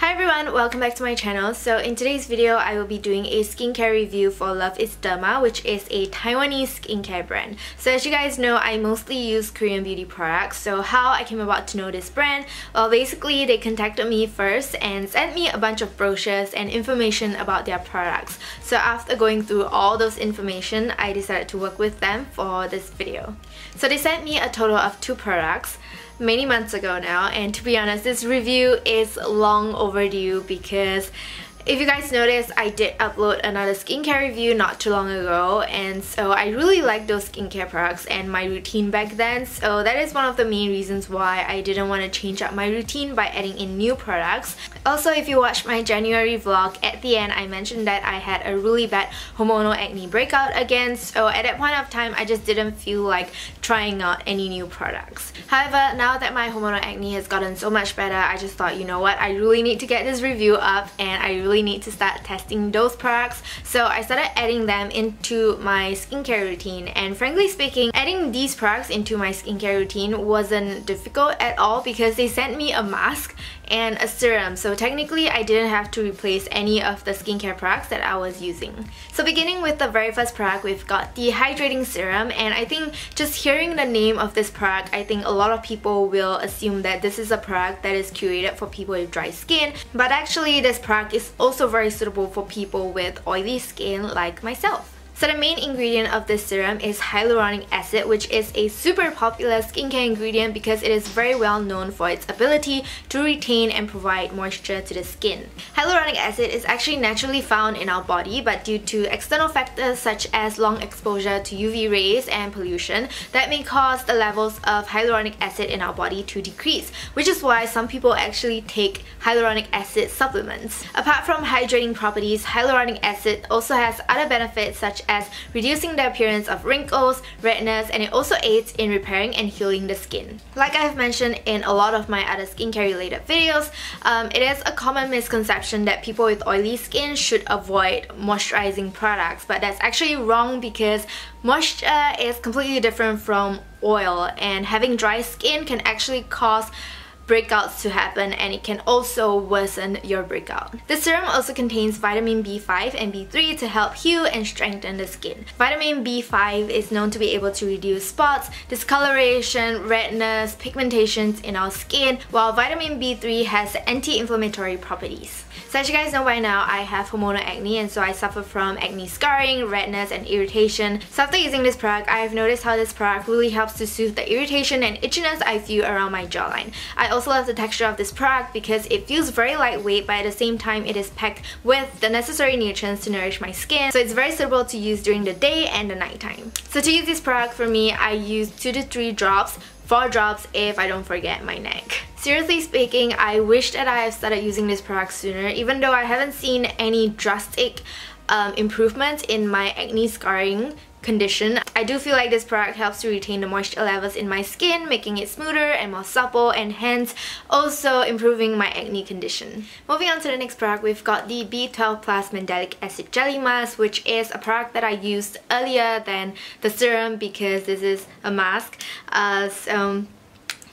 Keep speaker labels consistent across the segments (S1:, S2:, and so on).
S1: Hi everyone, welcome back to my channel. So in today's video, I will be doing a skincare review for Love is Derma, which is a Taiwanese skincare brand. So as you guys know, I mostly use Korean beauty products. So how I came about to know this brand? Well, basically they contacted me first and sent me a bunch of brochures and information about their products. So after going through all those information, I decided to work with them for this video. So they sent me a total of 2 products many months ago now, and to be honest, this review is long overdue because if you guys noticed, I did upload another skincare review not too long ago, and so I really liked those skincare products and my routine back then, so that is one of the main reasons why I didn't want to change up my routine by adding in new products. Also, if you watched my January vlog, at the end I mentioned that I had a really bad hormonal acne breakout again, so at that point of time I just didn't feel like trying out any new products. However, now that my hormonal acne has gotten so much better, I just thought, you know what, I really need to get this review up and I really need to start testing those products. So I started adding them into my skincare routine, and frankly speaking, adding these products into my skincare routine wasn't difficult at all because they sent me a mask and a serum, so technically I didn't have to replace any of the skincare products that I was using. So beginning with the very first product, we've got the hydrating serum, and I think just hearing the name of this product, I think a lot of people will assume that this is a product that is curated for people with dry skin, but actually this product is also very suitable for people with oily skin like myself. So the main ingredient of this serum is hyaluronic acid, which is a super popular skincare ingredient because it is very well known for its ability to retain and provide moisture to the skin. Hyaluronic acid is actually naturally found in our body, but due to external factors such as long exposure to UV rays and pollution, that may cause the levels of hyaluronic acid in our body to decrease, which is why some people actually take hyaluronic acid supplements. Apart from hydrating properties, hyaluronic acid also has other benefits such as reducing the appearance of wrinkles, redness, and it also aids in repairing and healing the skin. Like I have mentioned in a lot of my other skincare related videos, it is a common misconception that people with oily skin should avoid moisturizing products, but that's actually wrong because moisture is completely different from oil, and having dry skin can actually cause breakouts to happen, and it can also worsen your breakout. The serum also contains vitamin B5 and B3 to help heal and strengthen the skin. Vitamin B5 is known to be able to reduce spots, discoloration, redness, pigmentations in our skin, while vitamin B3 has anti-inflammatory properties. So as you guys know by now, I have hormonal acne, and so I suffer from acne scarring, redness, and irritation. So after using this product, I have noticed how this product really helps to soothe the irritation and itchiness I feel around my jawline. I also love the texture of this product because it feels very lightweight, but at the same time it is packed with the necessary nutrients to nourish my skin, so it's very suitable to use during the day and the nighttime. So to use this product for me, I use 2 to 3 drops, 4 drops if I don't forget my neck. Seriously speaking, I wish that I have started using this product sooner, even though I haven't seen any drastic improvements in my acne scarring condition. I do feel like this product helps to retain the moisture levels in my skin, making it smoother and more supple, and hence also improving my acne condition. Moving on to the next product, we've got the B12 Plus Mandelic Acid Jelly Mask, which is a product that I used earlier than the serum because this is a mask.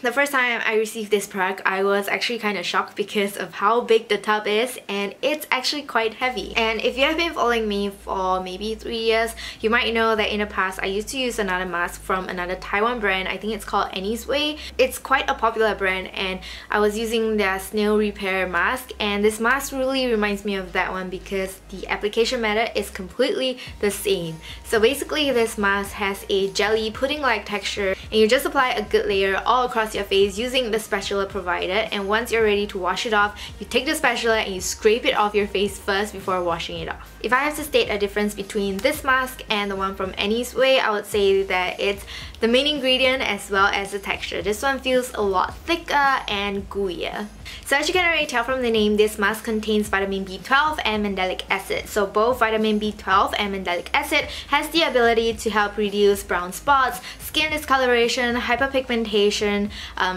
S1: The first time I received this product, I was actually kind of shocked because of how big the tub is, and it's actually quite heavy. And if you have been following me for maybe 3 years, you might know that in the past I used to use another mask from another Taiwan brand. I think it's called Annie's Way. It's quite a popular brand, and I was using their snail repair mask, and this mask really reminds me of that one because the application method is completely the same. So basically this mask has a jelly pudding-like texture, and you just apply a good layer all across your face using the spatula provided, and once you're ready to wash it off, you take the spatula and you scrape it off your face first before washing it off. If I have to state a difference between this mask and the one from Annie's Way, I would say that it's the main ingredient as well as the texture. This one feels a lot thicker and gooier. So as you can already tell from the name, this mask contains vitamin B12 and mandelic acid. So both vitamin B12 and mandelic acid has the ability to help reduce brown spots, skin discoloration, hyperpigmentation,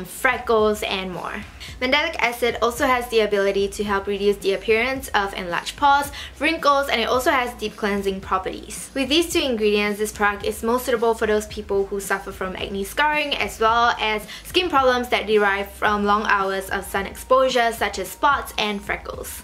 S1: freckles, and more. Mandelic acid also has the ability to help reduce the appearance of enlarged pores, wrinkles, and it also has deep cleansing properties. With these two ingredients, this product is most suitable for those people who suffer from acne scarring as well as skin problems that derive from long hours of sun exposure such as spots and freckles.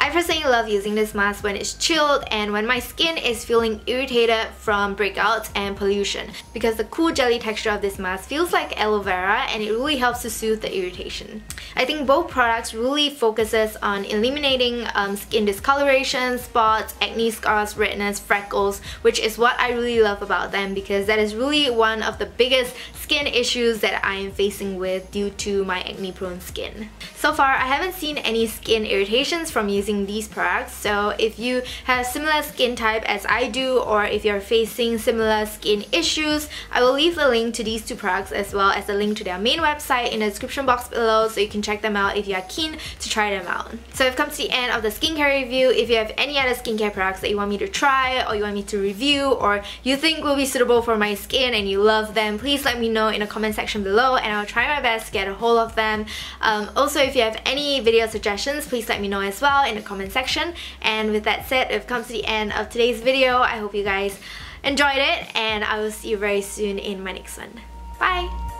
S1: I personally love using this mask when it's chilled and when my skin is feeling irritated from breakouts and pollution, because the cool jelly texture of this mask feels like aloe vera and it really helps to soothe the irritation. I think both products really focuses on eliminating skin discoloration, spots, acne scars, redness, freckles, which is what I really love about them, because that is really one of the biggest skin issues that I am facing with due to my acne prone skin. So far, I haven't seen any skin irritations from using these products, so if you have similar skin type as I do, or if you're facing similar skin issues, I will leave the link to these two products as well as a link to their main website in the description box below, so you can check them out if you are keen to try them out. So we've come to the end of the skincare review. If you have any other skincare products that you want me to try or you want me to review or you think will be suitable for my skin and you love them, please let me know in the comment section below and I'll try my best to get a hold of them. Also, if you have any video suggestions, please let me know as well in the comment section. And with that said, we've come to the end of today's video. I hope you guys enjoyed it and I will see you very soon in my next one. Bye!